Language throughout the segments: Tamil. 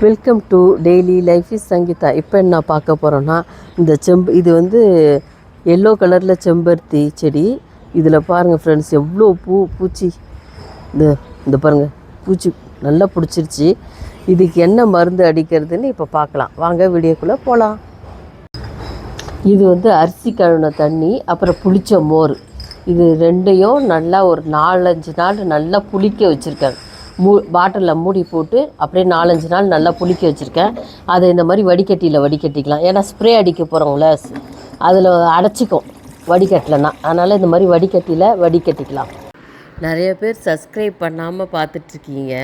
Welcome to daily life is Sangeetha. இப்போ என்ன பார்க்க போகிறோன்னா, இந்த இது வந்து எல்லோ கலரில் செம்பருத்தி செடி. இதில் பாருங்கள் ஃப்ரெண்ட்ஸ், எவ்வளோ பூச்சி இந்த பாருங்கள், பூச்சி நல்லா பிடிச்சிருச்சு. இதுக்கு என்ன மருந்து அடிக்கிறதுன்னு இப்போ பார்க்கலாம். வாங்க வீடியோக்குள்ளே போகலாம். இது வந்து அரிசி கழுவின தண்ணி, அப்புறம் புளிச்ச மோர், இது ரெண்டையும் நல்லா ஒரு 4-5 நாள் நல்லா புளிக்க வச்சுருக்கேன். பாட்டிலில் மூடி போட்டு அப்படியே 4-5 நாள் நல்லா புளிக்க வச்சுருக்கேன். அதை இந்த மாதிரி வடிகட்டியில் வடிகட்டிக்கலாம். ஏன்னா ஸ்ப்ரே அடிக்க போகிறோம்ல, அதில் அடைச்சிக்கும் வடிகட்டலைன்னா. அதனால் இந்த மாதிரி வடிகட்டியில் வடிகட்டிக்கலாம். நிறைய பேர் சப்ஸ்கிரைப் பண்ணாமல் பார்த்துட்ருக்கீங்க.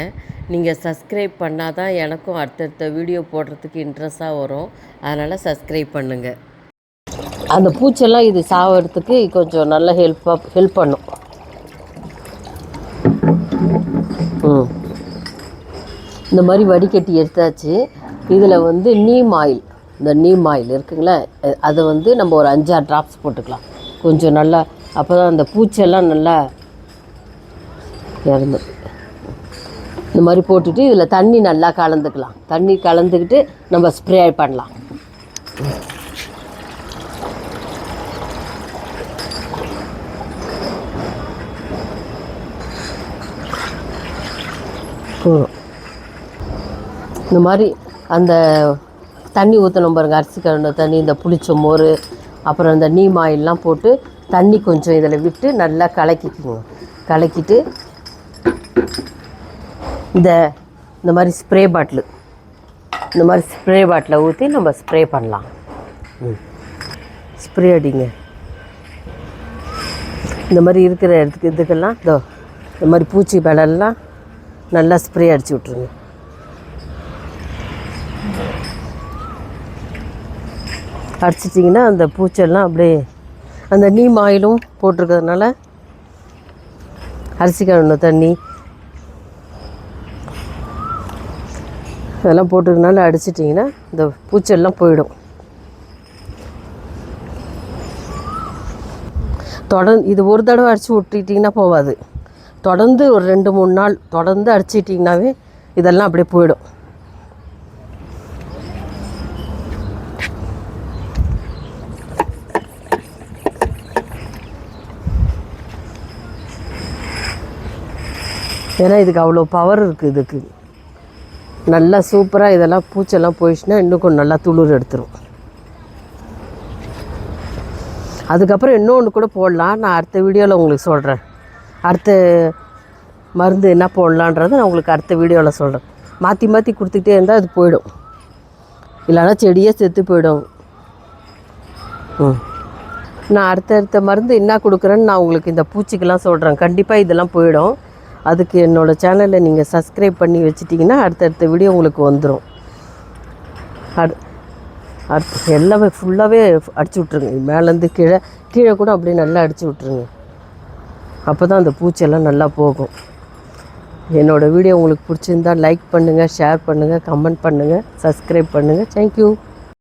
நீங்கள் சப்ஸ்கிரைப் பண்ணால் தான் எனக்கும் அடுத்தடுத்த வீடியோ போடுறதுக்கு இன்ட்ரெஸ்ட்டாக வரும். அதனால் சப்ஸ்கிரைப் பண்ணுங்கள். அந்த பூச்செல்லாம் இது சாவறதுக்கு கொஞ்சம் நல்லா ஹெல்ப் பண்ணும். இந்த மாதிரி வடிகட்டி எடுத்தாச்சு. இதில் வந்து நீம் ஆயில், இந்த நீம் ஆயில் இருக்குங்களே, அதை வந்து நம்ம ஒரு 5-6 ட்ராப்ஸ் போட்டுக்கலாம். கொஞ்சம் நல்லா, அப்போ தான் அந்த பூச்செல்லாம் நல்லா இறந்து. இந்த மாதிரி போட்டுட்டு இதில் தண்ணி நல்லா கலந்துக்கலாம். தண்ணி கலந்துக்கிட்டு நம்ம ஸ்ப்ரே பண்ணலாம். இந்த மாதிரி அந்த தண்ணி ஊற்றணும் பாருங்கள், அரிசி கழுவின தண்ணி, இந்த புளிச்ச மோர், அப்புறம் இந்த நீம் ஆயிலெலாம் போட்டு தண்ணி கொஞ்சம் இதில் விட்டு நல்லா கலக்கிக்குவோம். கலக்கிட்டு இந்த மாதிரி ஸ்ப்ரே பாட்டிலை ஊற்றி நம்ம ஸ்ப்ரே பண்ணலாம். ஸ்ப்ரே அடிங்க. இந்த மாதிரி இருக்கிற இதுக்கெல்லாம் இந்த மாதிரி பூச்சி மேலெல்லாம் நல்லா ஸ்ப்ரே அடித்து விட்ருங்க. அடிச்சிட்டிங்கன்னா அந்த பூச்செல்லாம் அப்படியே, அந்த நீம் ஆயிலும் போட்டிருக்கிறதுனால, அரிசி கழுவின தண்ணி அதெல்லாம் போட்டிருக்கனால அடிச்சிட்டிங்கன்னா இந்த பூச்செல்லாம் போயிடும். தொடர்ந்து இது ஒரு தடவை அடித்து விட்டுட்டிங்கன்னா போகாது. தொடர்ந்து ஒரு 2-3 நாள் தொடர்ந்து அடிச்சிட்டிங்கனாவே இதெல்லாம் அப்படியே போயிடும். ஏன்னா இதுக்கு அவ்வளோ பவர் இருக்குது. இதுக்கு நல்லா சூப்பராக இதெல்லாம் பூச்செல்லாம் போயிடுச்சுன்னா இன்னும் கொஞ்சம் நல்லா துளிர் எடுத்துரும். அதுக்கப்புறம் இன்னொன்று கூட போடலாம். நான் அடுத்த வீடியோவில் உங்களுக்கு சொல்கிறேன். அடுத்த மருந்து என்ன போடலான்றதை நான் உங்களுக்கு அடுத்த வீடியோவில் சொல்கிறேன். மாற்றி மாற்றி கொடுத்துக்கிட்டே இருந்தால் அது போயிடும், இல்லைன்னா செடியே செத்து போயிடும். நான் அடுத்த மருந்து என்ன கொடுக்குறேன்னு நான் உங்களுக்கு இந்த பூச்சிக்கெல்லாம் சொல்கிறேன். கண்டிப்பாக இதெல்லாம் போயிடும். அதுக்கு என்னோடய சேனலை நீங்கள் சப்ஸ்கிரைப் பண்ணி வச்சிட்டிங்கன்னா அடுத்தடுத்த வீடியோ உங்களுக்கு வந்துடும். அடுத்து எல்லாமே ஃபுல்லாகவே அடிச்சு விட்ருங்க. மேலேருந்து கீழே கூட அப்படியே நல்லா அடித்து விட்ருங்க. அப்போ தான் அந்த பூச்செல்லாம் நல்லா போகும். என்னோடய வீடியோ உங்களுக்கு பிடிச்சிருந்தால் லைக் பண்ணுங்கள், ஷேர் பண்ணுங்கள், கமெண்ட் பண்ணுங்கள், சப்ஸ்கிரைப் பண்ணுங்கள். தேங்க்யூ.